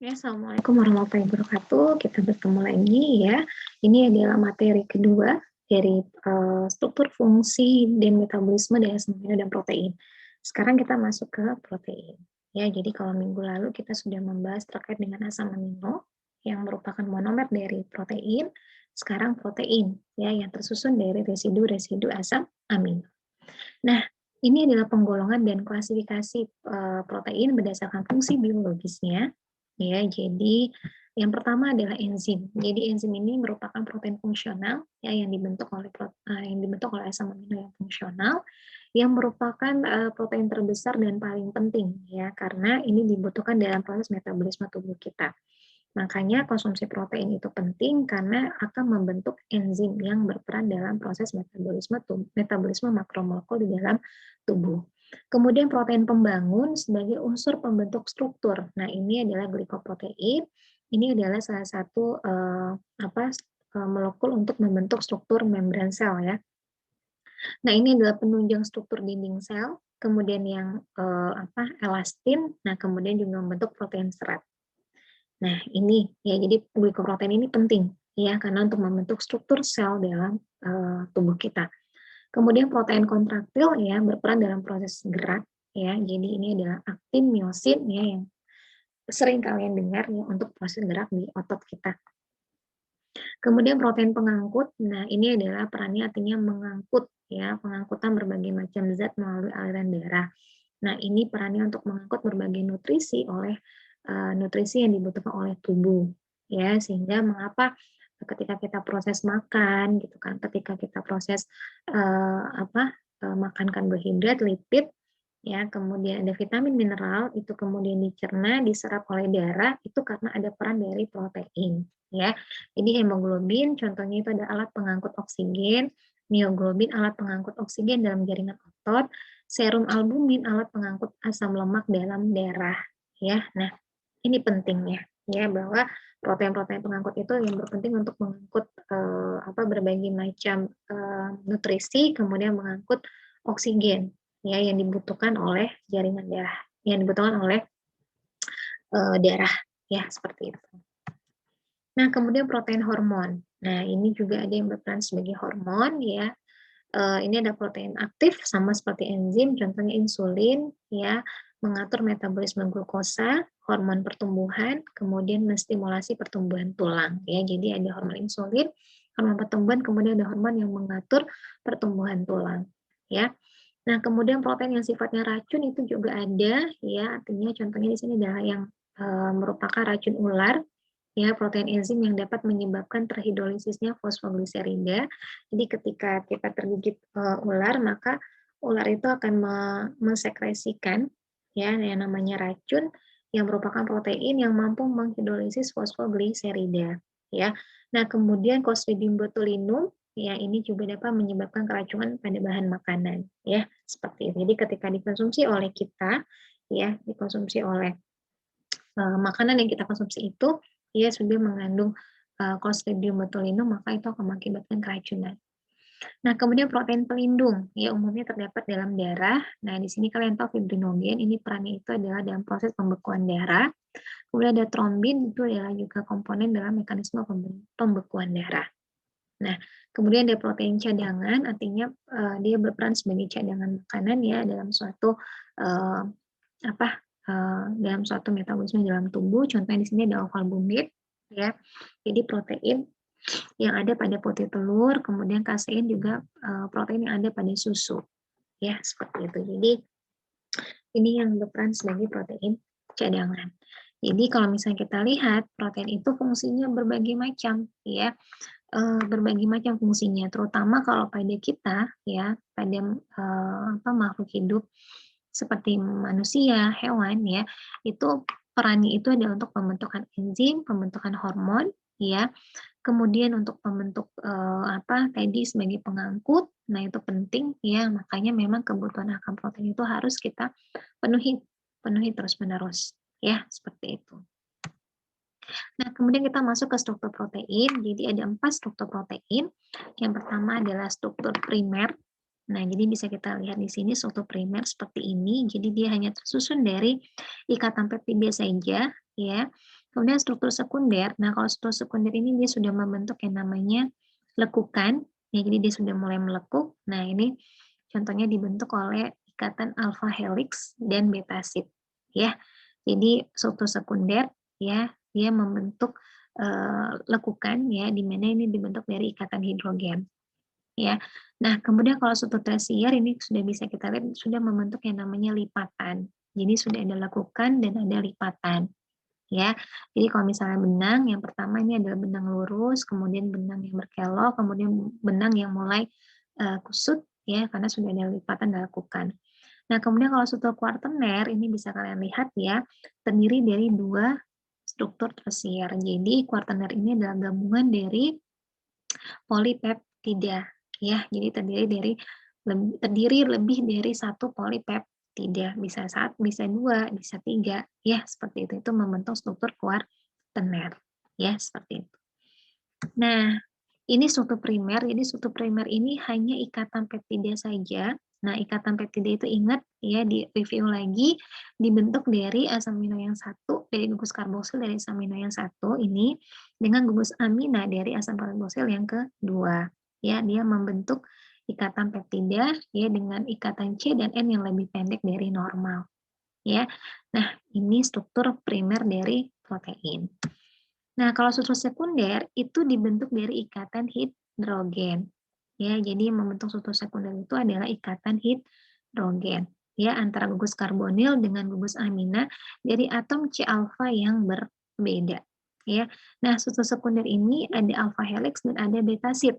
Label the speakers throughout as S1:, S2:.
S1: Ya, Assalamualaikum warahmatullahi wabarakatuh. Kita bertemu lagi ya. Ini adalah materi kedua dari struktur fungsi dan metabolisme dari asam amino dan protein. Sekarang kita masuk ke protein. Ya, jadi kalau minggu lalu kita sudah membahas terkait dengan asam amino yang merupakan monomer dari protein. Sekarang protein ya yang tersusun dari residu-residu asam amino. Nah, ini adalah penggolongan dan klasifikasi protein berdasarkan fungsi biologisnya. Ya, jadi yang pertama adalah enzim. Jadi enzim ini merupakan protein fungsional ya yang dibentuk oleh asam amino yang fungsional yang merupakan protein terbesar dan paling penting ya karena ini dibutuhkan dalam proses metabolisme tubuh kita. Makanya konsumsi protein itu penting karena akan membentuk enzim yang berperan dalam proses metabolisme makromolekul di dalam tubuh. Kemudian protein pembangun sebagai unsur pembentuk struktur. Nah, ini adalah glikoprotein. Ini adalah salah satu molekul untuk membentuk struktur membran sel ya. Nah, ini adalah penunjang struktur dinding sel, kemudian yang elastin, nah kemudian juga membentuk protein serat. Nah, ini ya jadi glikoprotein ini penting ya karena untuk membentuk struktur sel dalam tubuh kita. Kemudian protein kontraktil ya berperan dalam proses gerak ya. Jadi ini adalah aktin miosin ya yang sering kalian dengar ya untuk proses gerak di otot kita. Kemudian protein pengangkut, nah ini adalah perannya artinya mengangkut ya, pengangkutan berbagai macam zat melalui aliran darah. Nah, ini perannya untuk mengangkut berbagai nutrisi yang dibutuhkan oleh tubuh ya, sehingga mengapa ketika kita proses makan gitu kan, ketika kita proses makan karbohidrat, lipid ya, kemudian ada vitamin mineral itu kemudian dicerna, diserap oleh darah itu karena ada peran dari protein ya. Jadi hemoglobin contohnya itu ada alat pengangkut oksigen, mioglobin alat pengangkut oksigen dalam jaringan otot, serum albumin alat pengangkut asam lemak dalam darah ya. Nah, ini pentingnya ya bahwa protein-protein pengangkut itu yang berpenting untuk mengangkut berbagai macam nutrisi kemudian mengangkut oksigen ya yang dibutuhkan oleh jaringan darah, yang dibutuhkan oleh darah ya seperti itu. Nah, kemudian protein hormon. Nah, ini juga ada yang berperan sebagai hormon ya. Ini ada protein aktif sama seperti enzim, contohnya insulin ya, mengatur metabolisme glukosa, hormon pertumbuhan, kemudian menstimulasi pertumbuhan tulang ya. Jadi ada hormon insulin, hormon pertumbuhan, kemudian ada hormon yang mengatur pertumbuhan tulang ya. Nah, kemudian protein yang sifatnya racun itu juga ada ya, artinya contohnya di sini adalah yang merupakan racun ular ya, protein enzim yang dapat menyebabkan terhidrolisisnya fosfogliserida. Jadi ketika kita tergigit ular, maka ular itu akan mensekresikan ya yang namanya racun yang merupakan protein yang mampu menghidrolisis fosfogliserida ya. Nah, kemudian Clostridium botulinum ya ini juga dapat menyebabkan keracunan pada bahan makanan ya, seperti itu. Jadi ketika dikonsumsi oleh kita ya, dikonsumsi oleh makanan yang kita konsumsi itu dia sudah mengandung Clostridium botulinum, maka itu akan mengakibatkan keracunan. Nah, kemudian protein pelindung, ya umumnya terdapat dalam darah. Nah, di sini kalian tahu fibrinogen, ini perannya itu adalah dalam proses pembekuan darah. Kemudian ada trombin, itu adalah juga komponen dalam mekanisme pembekuan darah. Nah, kemudian ada protein cadangan, artinya dia berperan sebagai cadangan makanan ya dalam suatu uh, dalam suatu metabolisme dalam tubuh. Contohnya di sini ada ovalbumin ya. Jadi protein yang ada pada putih telur, kemudian kasein juga protein yang ada pada susu. Ya, seperti itu. Jadi ini yang berperan sebagai protein cadangan. Jadi kalau misalnya kita lihat protein itu fungsinya berbagai macam ya. Berbagai macam fungsinya, terutama kalau pada kita ya, pada makhluk hidup seperti manusia, hewan ya, itu perannya itu adalah untuk pembentukan enzim, pembentukan hormon ya, kemudian untuk pembentuk tadi sebagai pengangkut, nah itu penting ya, makanya memang kebutuhan akan protein itu harus kita penuhi penuhi terus-menerus ya, seperti itu. Nah, kemudian kita masuk ke struktur protein. Jadi ada 4 struktur protein. Yang pertama adalah struktur primer. Nah, jadi bisa kita lihat di sini struktur primer seperti ini. Jadi dia hanya tersusun dari ikatan peptida saja, ya. Kemudian struktur sekunder, nah kalau struktur sekunder ini dia sudah membentuk yang namanya lekukan, ya jadi dia sudah mulai melekuk. Nah ini contohnya dibentuk oleh ikatan alpha helix dan beta sheet, ya. Jadi struktur sekunder, ya dia membentuk lekukan, ya di mana ini dibentuk dari ikatan hidrogen, ya. Nah kemudian kalau struktur tersier ini sudah bisa kita lihat sudah membentuk yang namanya lipatan. Jadi sudah ada lekukan dan ada lipatan. Ya, jadi kalau misalnya benang, yang pertama ini adalah benang lurus, kemudian benang yang berkelok, kemudian benang yang mulai kusut, ya, karena sudah ada lipatan dan lekukan. Nah, kemudian kalau struktur kuartener, ini bisa kalian lihat ya, terdiri dari dua struktur tersier. Jadi kuartener ini adalah gabungan dari polipeptida, ya. Jadi terdiri lebih dari satu polipeptida, bisa satu, bisa dua, bisa tiga, ya seperti itu. Itu membentuk struktur kuartener, ya seperti itu. Nah, ini struktur primer. Jadi struktur primer ini hanya ikatan peptida saja. Nah, ikatan peptida itu ingat ya, di review lagi, dibentuk dari asam amino yang satu, dari gugus karboksil dari asam amino yang satu ini dengan gugus amina dari asam karboksil yang kedua. Ya, dia membentuk ikatan peptida ya dengan ikatan C dan N yang lebih pendek dari normal. Ya. Nah, ini struktur primer dari protein. Nah, kalau struktur sekunder itu dibentuk dari ikatan hidrogen. Ya, jadi yang membentuk struktur sekunder itu adalah ikatan hidrogen ya antara gugus karbonil dengan gugus amina dari atom C alfa yang berbeda. Ya. Nah, struktur sekunder ini ada alpha helix dan ada beta sheet.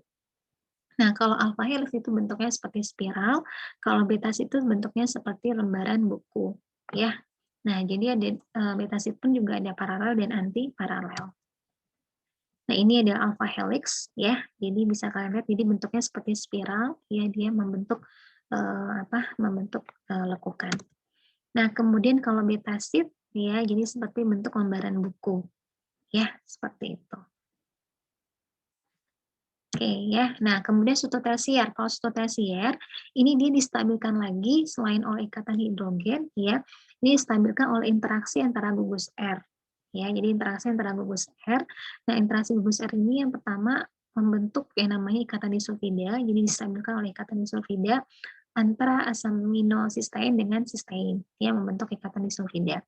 S1: Nah, kalau alpha helix itu bentuknya seperti spiral, kalau beta sheet itu bentuknya seperti lembaran buku, ya. Nah, jadi ada beta sheet pun juga ada paralel dan anti paralel. Nah, ini adalah alpha helix ya. Jadi bisa kalian lihat jadi bentuknya seperti spiral ya, dia membentuk lekukan. Nah, kemudian kalau beta sheet ya, jadi seperti bentuk lembaran buku. Ya, seperti itu. Oke ya. Nah, kemudian struktur tersier. Kalau struktur tersier, ini dia distabilkan lagi selain oleh ikatan hidrogen ya, ini distabilkan oleh interaksi antara gugus R. Ya, jadi interaksi antara gugus R. Nah, interaksi gugus R ini yang pertama membentuk yang namanya ikatan disulfida, jadi distabilkan oleh ikatan disulfida antara asam amino sistein dengan sistein, ya membentuk ikatan disulfida.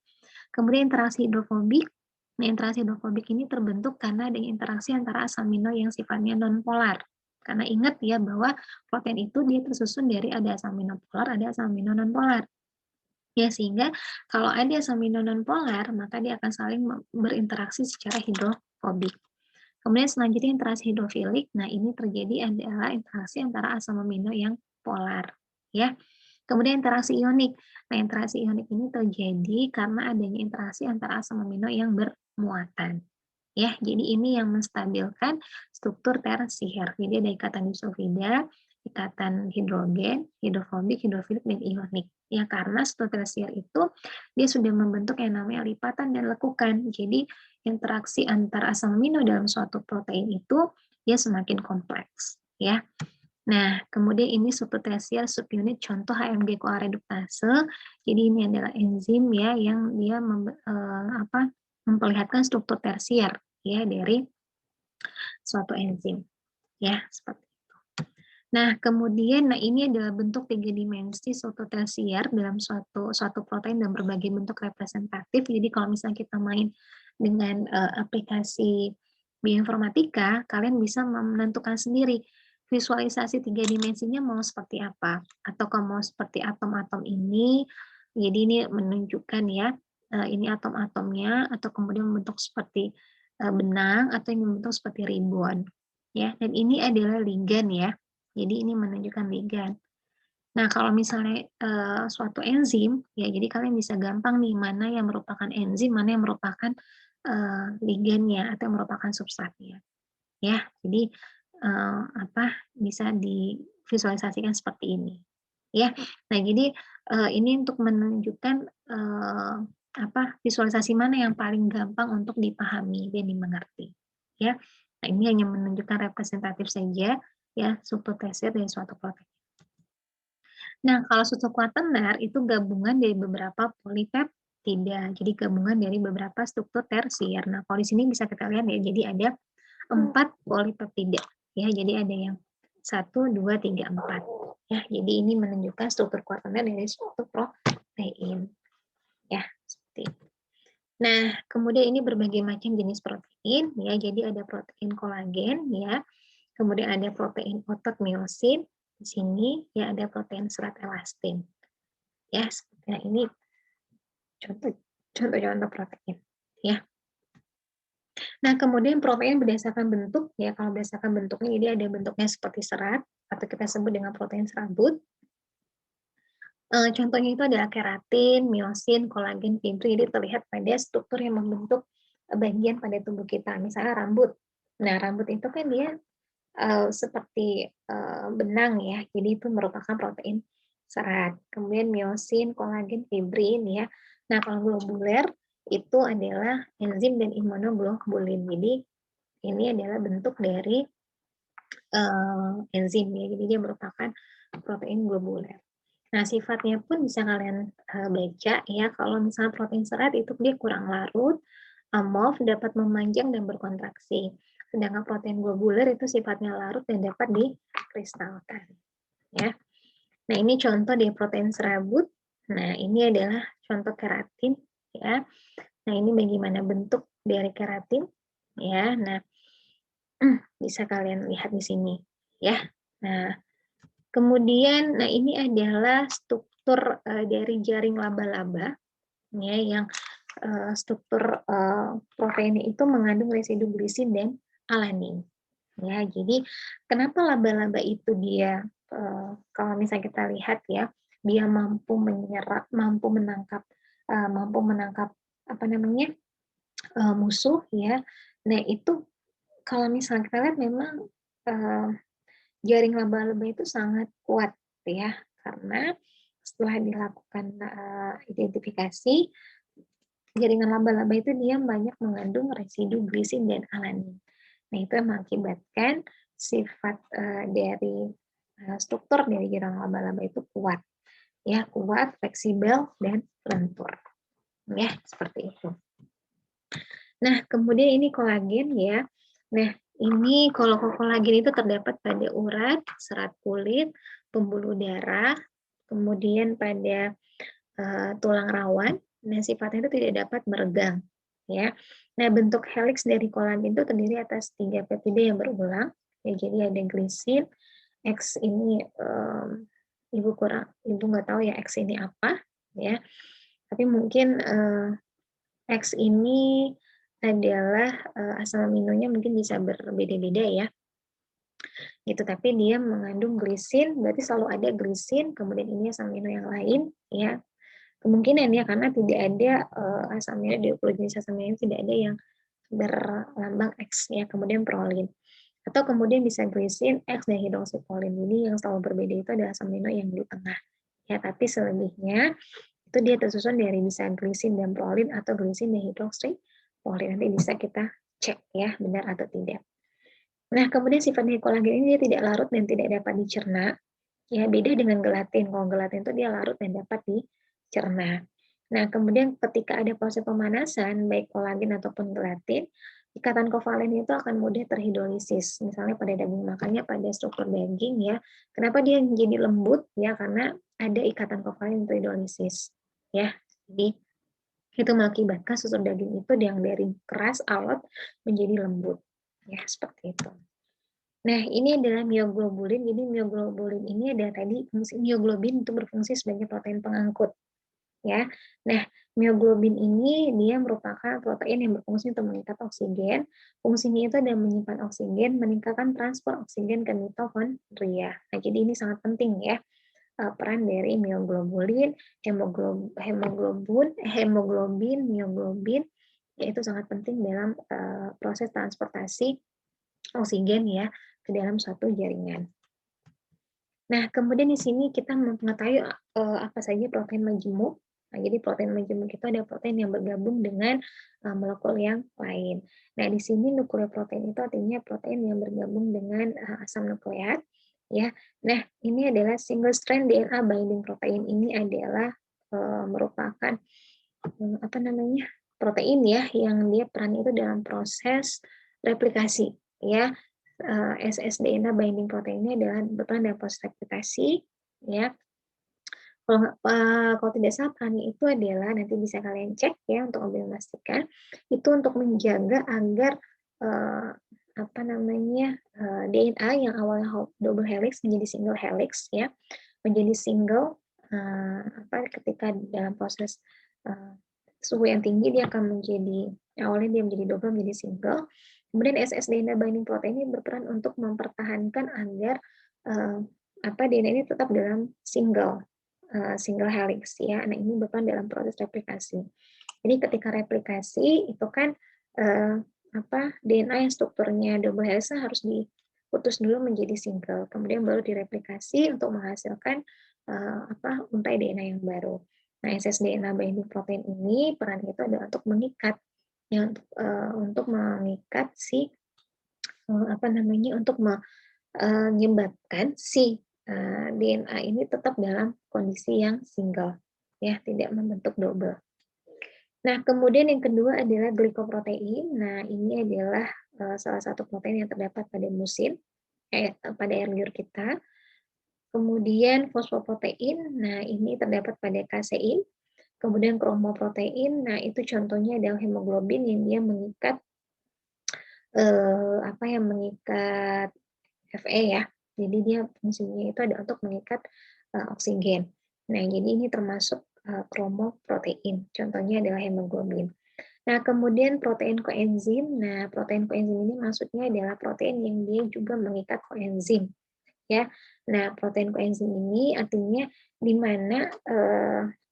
S1: Kemudian interaksi hidrofobik. Nah, interaksi hidrofobik ini terbentuk karena ada interaksi antara asam amino yang sifatnya nonpolar. Karena ingat ya bahwa protein itu dia tersusun dari ada asam amino polar, ada asam amino nonpolar. Ya, sehingga kalau ada asam amino nonpolar, maka dia akan saling berinteraksi secara hidrofobik. Kemudian selanjutnya interaksi hidrofilik. Nah, ini terjadi adalah interaksi antara asam amino yang polar, ya. Kemudian interaksi ionik. Nah, interaksi ionik ini terjadi karena adanya interaksi antara asam amino yang bermuatan. Ya, jadi ini yang menstabilkan struktur tersier. Jadi ada ikatan disulfida, ikatan hidrogen, hidrofobik, hidrofilik, dan ionik. Ya, karena struktur tersier itu dia sudah membentuk yang namanya lipatan dan lekukan. Jadi interaksi antara asam amino dalam suatu protein itu dia semakin kompleks. Ya. Nah, kemudian ini struktur tersier subunit contoh HMG-CoA reduktase. Jadi ini adalah enzim ya yang dia memperlihatkan struktur tersier ya dari suatu enzim ya seperti itu. Nah, kemudian ini adalah bentuk tiga dimensi struktur tersier dalam suatu protein dan berbagai bentuk representatif. Jadi kalau misalnya kita main dengan aplikasi bioinformatika, kalian bisa menentukan sendiri visualisasi tiga dimensinya mau seperti apa, atau mau seperti atom-atom ini. Jadi ini menunjukkan ya ini atom-atomnya, atau kemudian membentuk seperti benang, atau ini membentuk seperti ribbon ya. Dan ini adalah ligan ya, jadi ini menunjukkan ligan. Nah, kalau misalnya suatu enzim ya, jadi kalian bisa gampang nih mana yang merupakan enzim, mana yang merupakan ligannya atau yang merupakan substratnya ya. Jadi bisa divisualisasikan seperti ini ya. Nah, jadi ini untuk menunjukkan visualisasi mana yang paling gampang untuk dipahami dan dimengerti ya. Nah, ini hanya menunjukkan representatif saja ya, struktur tersier dari suatu protein. Nah, kalau struktur kuaterner itu gabungan dari beberapa polipeptida polipeptida. Jadi gabungan dari beberapa struktur tersier. Nah, kalau di sini bisa kita lihat ya, jadi ada 4 polipeptida. Ya, jadi ada yang 1, 2, 3, 4. Ya, jadi ini menunjukkan struktur kuarternya dari struktur protein. Ya, seperti itu. Nah, kemudian ini berbagai macam jenis protein, ya. Jadi ada protein kolagen, ya. Kemudian ada protein otot miosin. Di sini ya ada protein serat elastin. Ya, nah ini contoh-contoh protein, ya. Nah, kemudian protein berdasarkan bentuk, ya. Kalau berdasarkan bentuknya, jadi ada bentuknya seperti serat atau kita sebut dengan protein serabut. Contohnya itu adalah keratin, miosin, kolagen, fibrin. Jadi terlihat pada struktur yang membentuk bagian pada tubuh kita. Misalnya rambut. Nah, rambut itu kan dia seperti benang ya. Jadi itu merupakan protein serat. Kemudian miosin, kolagen, fibrin ya. Nah, kalau globuler itu adalah enzim dan imunoglobulin. Jadi ini adalah bentuk dari enzim ya. Jadi dia merupakan protein globuler. Nah, sifatnya pun bisa kalian baca ya, kalau misalnya protein serat itu dia kurang larut, amorf, dapat memanjang dan berkontraksi. Sedangkan protein globuler itu sifatnya larut dan dapat dikristalkan. Ya. Nah, ini contoh dari protein serabut. Nah, ini adalah contoh keratin. Ya. Nah, ini bagaimana bentuk dari keratin. Ya. Nah, bisa kalian lihat di sini. Ya. Nah, kemudian, nah ini adalah struktur dari jaring laba-laba, ya, yang struktur proteinnya itu mengandung residu glisin dan alanin. Ya, jadi kenapa laba-laba itu dia kalau misalnya kita lihat ya, dia mampu menyerap, mampu menangkap apa namanya musuh ya. Nah itu kalau misalnya kita lihat memang jaring laba-laba itu sangat kuat ya, karena setelah dilakukan identifikasi, jaringan laba-laba itu dia banyak mengandung residu glisin dan alanin. Nah, itu yang mengakibatkan sifat dari struktur dari jaringan laba-laba itu kuat. Ya, kuat, fleksibel, dan lentur. Ya, seperti itu. Nah, kemudian ini kolagen ya. Nah, ini kalau kolagen itu terdapat pada urat, serat kulit, pembuluh darah, kemudian pada tulang rawan. Nah, sifatnya itu tidak dapat meregang, ya. Nah, bentuk helix dari kolagen itu terdiri atas 3 peptida yang berulang. Ya, jadi ada glisin, X ini ibu nggak tahu ya X ini apa, ya. Tapi mungkin X ini adalah asam aminonya mungkin bisa berbeda-beda ya. Gitu, tapi dia mengandung glisin, berarti selalu ada glisin, kemudian ini asam amino yang lain ya. Kemungkinan ya karena tidak ada asam amino 20 jenis asam amino tidak ada yang berlambang X ya, kemudian prolin. Atau kemudian bisa glisin, X dan hidroksipolin. Jadi yang selalu berbeda itu adalah asam amino yang di tengah. Ya, tapi selebihnya itu dia tersusun dari bisa glisin dan prolin atau glisin dan hidroksipolin. Nanti bisa kita cek ya benar atau tidak. Nah, kemudian sifat kolagen ini dia tidak larut dan tidak dapat dicerna. Ya, beda dengan gelatin. Kalau gelatin itu dia larut dan dapat dicerna. Nah, kemudian ketika ada proses pemanasan, baik kolagen ataupun gelatin, ikatan kovalen itu akan mudah terhidrolisis. Misalnya pada daging, makanya pada struktur daging ya. Kenapa dia menjadi lembut? Ya, karena ada ikatan kovalen terhidrolisis. Ya, jadi itu mengakibatkan susu daging itu yang dari keras alot menjadi lembut. Ya, seperti itu. Nah, ini adalah mioglobulin. Jadi mioglobulin ini ada tadi fungsi mioglobin itu berfungsi sebagai protein pengangkut. Ya. Nah, mioglobin ini dia merupakan protein yang berfungsi untuk mengikat oksigen. Fungsinya itu adalah menyimpan oksigen, meningkatkan transport oksigen ke mitokondria. Nah, jadi ini sangat penting ya peran dari mioglobulin, hemoglobin, mioglobin, yaitu sangat penting dalam proses transportasi oksigen ya ke dalam suatu jaringan. Nah, kemudian di sini kita mengetahui apa saja protein majemuk. Nah, jadi protein majemuk itu ada protein yang bergabung dengan molekul yang lain. Nah, di sini nukleoprotein itu artinya protein yang bergabung dengan asam nukleat. Ya, nah ini adalah single strand DNA binding protein ini adalah merupakan apa namanya, protein ya, yang dia peran itu dalam proses replikasi ya. ssDNA binding protein ini adalah berperan dalam proses replikasi ya. Kalau tidak salah perannya itu adalah, nanti bisa kalian cek ya untuk lebih memastikan, itu untuk menjaga agar apa namanya, DNA yang awalnya double helix menjadi single helix ya, menjadi single, ketika dalam proses suhu yang tinggi dia akan menjadi, awalnya dia menjadi double menjadi single. Kemudian ssDNA binding protein ini berperan untuk mempertahankan agar DNA ini tetap dalam single helix ya. Nah, ini berperan dalam proses replikasi. Jadi ketika replikasi itu kan DNA yang strukturnya double helix harus diputus dulu menjadi single, kemudian baru direplikasi untuk menghasilkan untai DNA yang baru. Nah, ssDNA binding protein ini peran itu adalah untuk mengikat ya, untuk mengikat si untuk menyebabkan si DNA ini tetap dalam kondisi yang single, ya, tidak membentuk double. Nah, kemudian yang kedua adalah glikoprotein. Nah, ini adalah salah satu protein yang terdapat pada musin, pada air liur kita. Kemudian fosfoprotein, nah ini terdapat pada kasein. Kemudian kromoprotein, nah itu contohnya adalah hemoglobin yang dia mengikat mengikat Fe ya. Jadi dia fungsinya itu ada untuk mengikat oksigen. Nah, jadi ini termasuk kromoprotein. Contohnya adalah hemoglobin. Nah, kemudian protein koenzim. Nah, protein koenzim ini maksudnya adalah protein yang dia juga mengikat koenzim. Ya. Nah, protein koenzim ini artinya di mana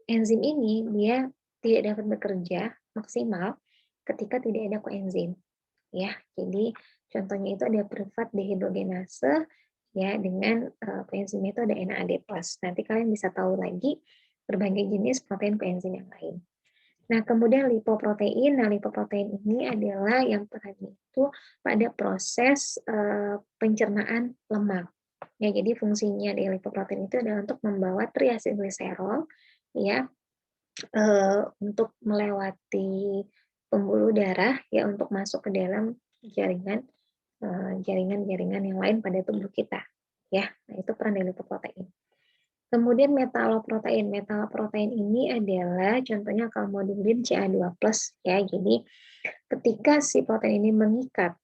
S1: enzim ini dia tidak dapat bekerja maksimal ketika tidak ada koenzim. Ya, jadi contohnya itu ada privat dehidrogenase ya, dengan koenzim itu ada NAD+. Nanti kalian bisa tahu lagi berbagai jenis protein koenzim yang lain. Nah, kemudian lipoprotein. Nah, lipoprotein ini adalah yang perannya itu pada proses pencernaan lemak. Ya, jadi fungsinya dari lipoprotein itu adalah untuk membawa triacylglycerol ya, untuk melewati pembuluh darah ya, untuk masuk ke dalam jaringan-jaringan yang lain pada tubuh kita ya. Nah, itu peran dari lipoprotein. Kemudian metaloprotein. Metaloprotein ini adalah contohnya kalmodulin Ca2+ ya. Jadi ketika si protein ini mengikat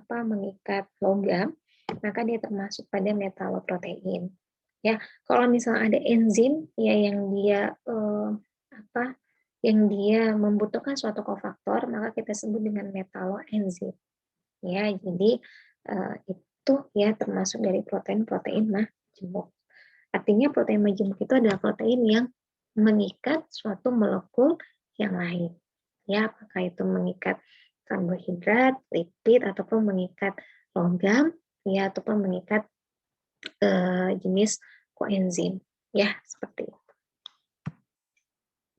S1: mengikat logam, maka dia termasuk pada metaloprotein. Ya, kalau misalnya ada enzim ya yang dia membutuhkan suatu kofaktor, maka kita sebut dengan metaloenzim. Ya, jadi itu ya termasuk dari protein-protein majemuk. Artinya protein majemuk itu adalah protein yang mengikat suatu molekul yang lain. Ya, apakah itu mengikat karbohidrat, lipid, ataupun mengikat logam, ya, ataupun mengikat jenis koenzim, ya, seperti itu.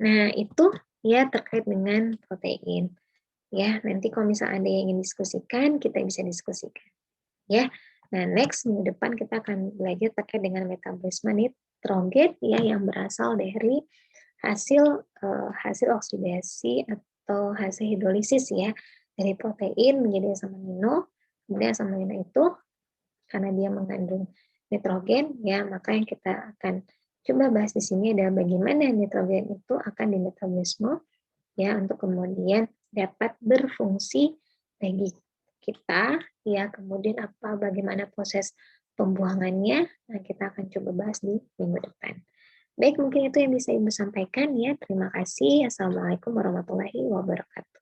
S1: Nah, itu ya terkait dengan protein. Ya, nanti kalau misalnya ada yang ingin diskusikan, kita bisa diskusikan. Ya. Nah, next minggu depan kita akan belajar terkait dengan metabolisme nitrogen ya, yang berasal dari hasil oksidasi atau hasil hidrolisis ya, dari protein menjadi asam amino. Kemudian asam amino itu karena dia mengandung nitrogen ya, maka yang kita akan coba bahas di sini adalah bagaimana nitrogen itu akan dimetabolisme ya, untuk kemudian dapat berfungsi bagi kita ya. Kemudian bagaimana proses pembuangannya, nah kita akan coba bahas di minggu depan. Baik, mungkin itu yang bisa Ibu sampaikan ya. Terima kasih. Assalamualaikum warahmatullahi wabarakatuh.